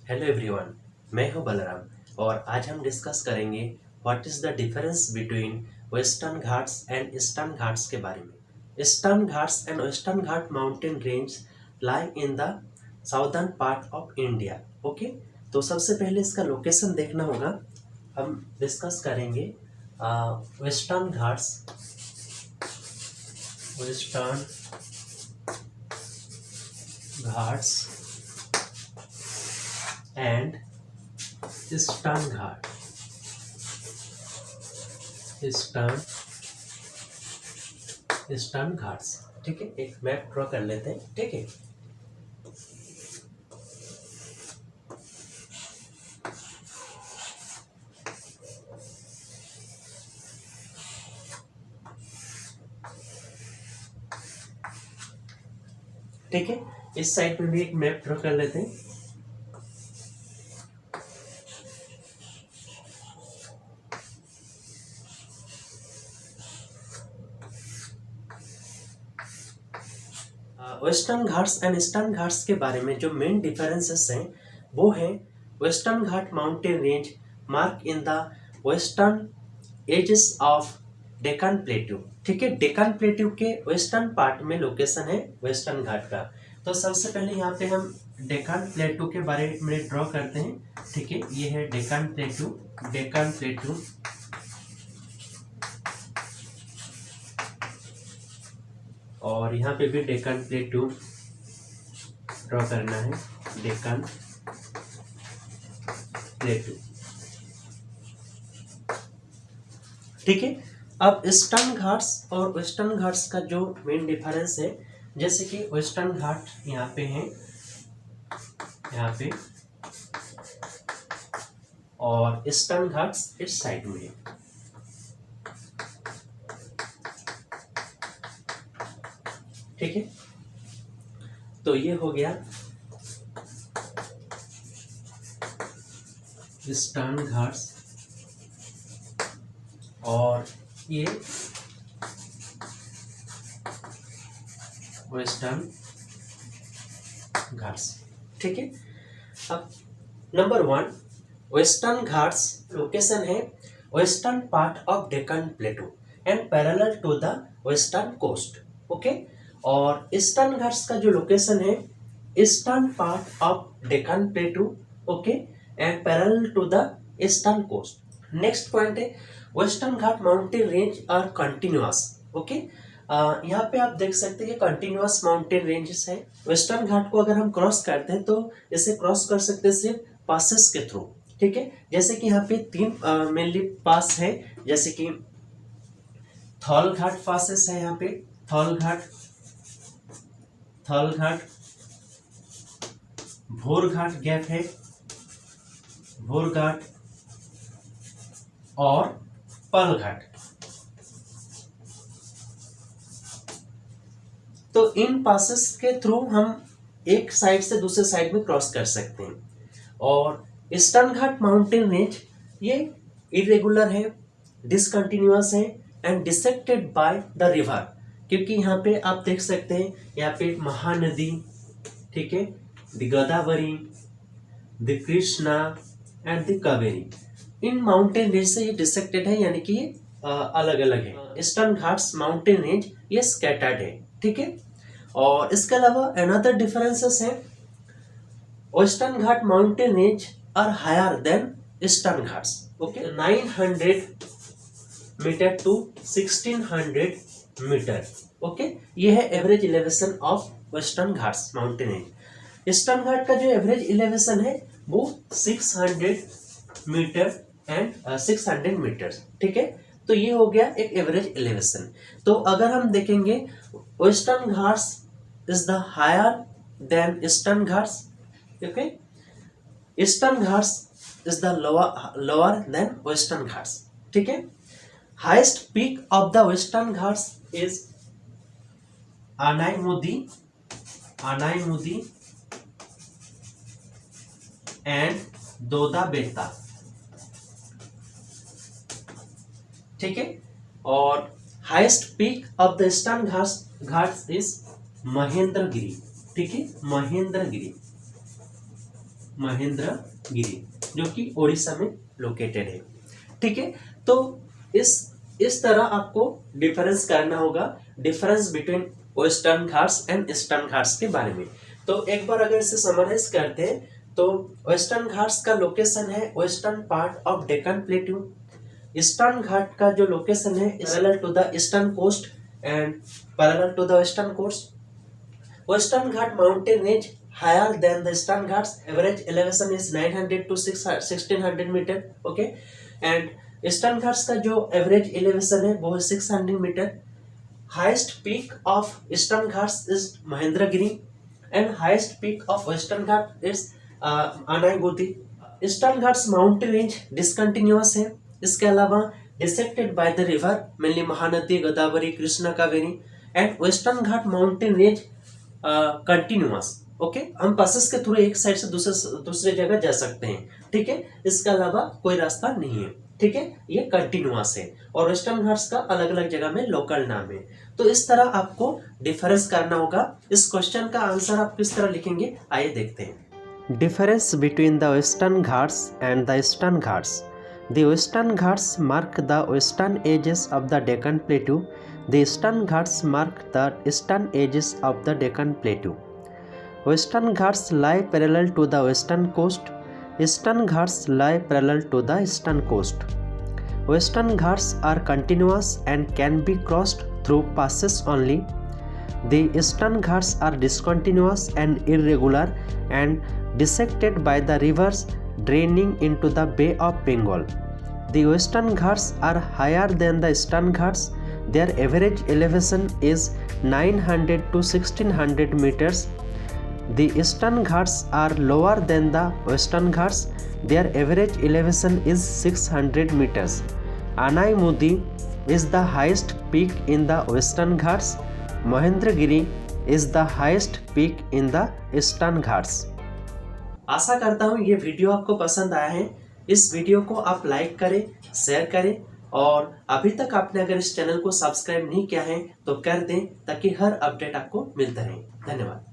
Hello everyone, मैं हूं बलराम और आज हम डिस्कस करेंगे what is the difference between western Ghats and Eastern Ghats के बारे में। Eastern Ghats and Western Ghat mountain range lie in the southern part of India. Okay, तो सबसे पहले इसका लोकेशन देखना होगा। हम डिस्कस करेंगे western Ghats, western Ghats and eastern Ghat, eastern eastern Ghats. ठीक है, एक मैप ड्रॉ कर लेते हैं। ठीक है, ठीक है, इस साइड में भी एक मैप ड्रॉ कर लेते हैं। Western Ghats and Eastern Ghats के बारे में जो मेन डिफरेंसेस हैं वो है western Ghat mountain range mark in the western edges of Deccan plateau. ठीक है, डेक्कन प्लेट्यू के वेस्टर्न पार्ट में लोकेशन है वेस्टर्न घाट का। तो सबसे पहले यहाँ पे हम डेक्कन प्लेट्यू के बारे में ड्रॉ करते हैं। ठीक है, ये है डेक्कन प्लेट्यू, डेक्कन प्लेट्यू। और यहाँ पे भी डेक्कन प्लेट्यू ड्रॉ करना है, डेक्कन प्लेट्यू। ठीक है, अब ईस्टर्न घाट्स और वेस्टर्न घाट्स का जो मेन डिफरेंस है, जैसे कि वेस्टर्न घाट यहाँ पे है, यहाँ पे, और ईस्टर्न घाट्स इस साइड में है। ठीक है, तो ये हो गया ईस्टर्न घाट्स और ये वेस्टर्न घाट्स। ठीक है, अब नंबर 1, वेस्टर्न घाट्स लोकेशन है western part of Deccan plateau and parallel to the western coast. Okay, और ईस्टर्न घाट्स का जो लोकेशन है eastern part of Deccan plateau, okay, and parallel to the eastern coast. Next point है western Ghat mountain range are continuous. Okay, यहाँ पे आप देख सकते हैं कंटिन्यूअस माउंटेन रेंजेस है। वेस्टर्न घाट को अगर हम क्रॉस करते हैं तो इसे क्रॉस कर सकते हैं सिर्फ पासेस के थ्रू। ठीक है, जैसे कि यहाँ पे 3 मेनली पास है, जैसे कि थौल घाट पासेस है, यहाँ पे थौल घाट, थौल घाट, भोर घाट गैप है, भोर घाट, और पल घाट। तो इन पासेस के थ्रू हम एक साइड से दूसरे साइड में क्रॉस कर सकते हैं। और ईस्टर्न घाट माउंटेन रेंज ये इरेगुलर है, डिसकंटिन्यूअस है and dissected by the river, क्योंकि यहाँ पे आप देख सकते हैं यहाँ पे महानदी, ठीक है, the Godavari, the Krishna and the Kaveri, in mountain range से ये डिसेक्टेड है, यानी कि ये अलग अलग है। ईस्टर्न घाट्स माउंटेन रेंज ये स्कैटर्ड है। ठीक है, और इसके अलावा अनदर डिफरेंसेस है western Ghat mountain range are higher than Eastern Ghats. Okay, 900 metre to 1600 metre. Okay, ये है average elevation of Western Ghats mountain range. Eastern Ghat का जो एवरेज एलिवेशन है वो 600 मीटर एंड 600 मीटर। ठीक है, तो ये हो गया एक एवरेज एलिवेशन। तो अगर हम देखेंगे Western Ghats is the higher than Eastern Ghats, okay, Eastern Ghats is the lower than Western Ghats. ठीक है, highest peak of the Western Ghats is Anamudi, Anamudi and Doda Betta. ठीक है, और highest peak of the Eastern Ghats is Mahendragiri. ठीक है, महेंद्रगिरी। महेंद्रगिरी, जो कि उड़ीसा में लोकेटेड है। ठीक है, तो इस तरह आपको डिफरेंस करना होगा, difference between western Ghats and Eastern Ghats के बारे में। तो एक बार अगर इसे समराइज करते हैं तो वेस्टर्न घाट्स का लोकेशन है western part of Deccan plateau. Eastern Ghat का जो लोकेशन है parallel to the eastern coast and parallel to the western coast. Western Ghat mountain range higher than the eastern ghats, average elevation is 900 to 1600 metre, okay. And Eastern Ghats का जो average elevation है वो है 600 metre. Highest peak of Eastern Ghats is Mahendragiri and highest peak of Western Ghat is Anamudi. Eastern Ghats mountain range discontinuous है, इसके अलावा dissected by the river mainly Mahanadi, Godavari, Krishna, Kaveri. And Western Ghat mountain range continuous, okay. हम passes के थ्रू एक side से दूसरे जगह जा सकते हैं, ठीक है। इसके अलावा कोई रास्ता नहीं है, ठीक है, ये कंटिन्यूअस है। और वेस्टर्न घाट्स का अलग अलग जगह में लोकल नाम है। तो इस तरह आपको डिफरेंस करना होगा। इस क्वेश्चन का आंसर आप किस तरह लिखेंगे, आइए देखते हैं। Difference between the Western Ghats and the Eastern Ghats. The Western Ghats mark the western edges of the Deccan plateau. The Eastern Ghats mark the eastern edges of the Deccan plateau. Western Ghats lie parallel to the western coast. Eastern Ghats lie parallel to the eastern coast. Western Ghats are continuous and can be crossed through passes only. The Eastern Ghats are discontinuous and irregular and dissected by the rivers draining into the Bay of Bengal. The Western Ghats are higher than the Eastern Ghats. Their average elevation is 900 to 1600 meters. The Eastern Ghats are lower than the Western Ghats. Their average elevation is 600 meters. Anaimudi is the highest peak in the Western Ghats. Mahendragiri is the highest peak in the Eastern Ghats. आशा करता हूँ ये video आपको पसंद आया है। इस video को आप लाइक करें, शेयर करें और अभी तक आपने अगर इस चैनल को सब्सक्राइब नहीं किया है तो कर दें ताकि हर अपडेट आपको मिलता रहे। धन्यवाद।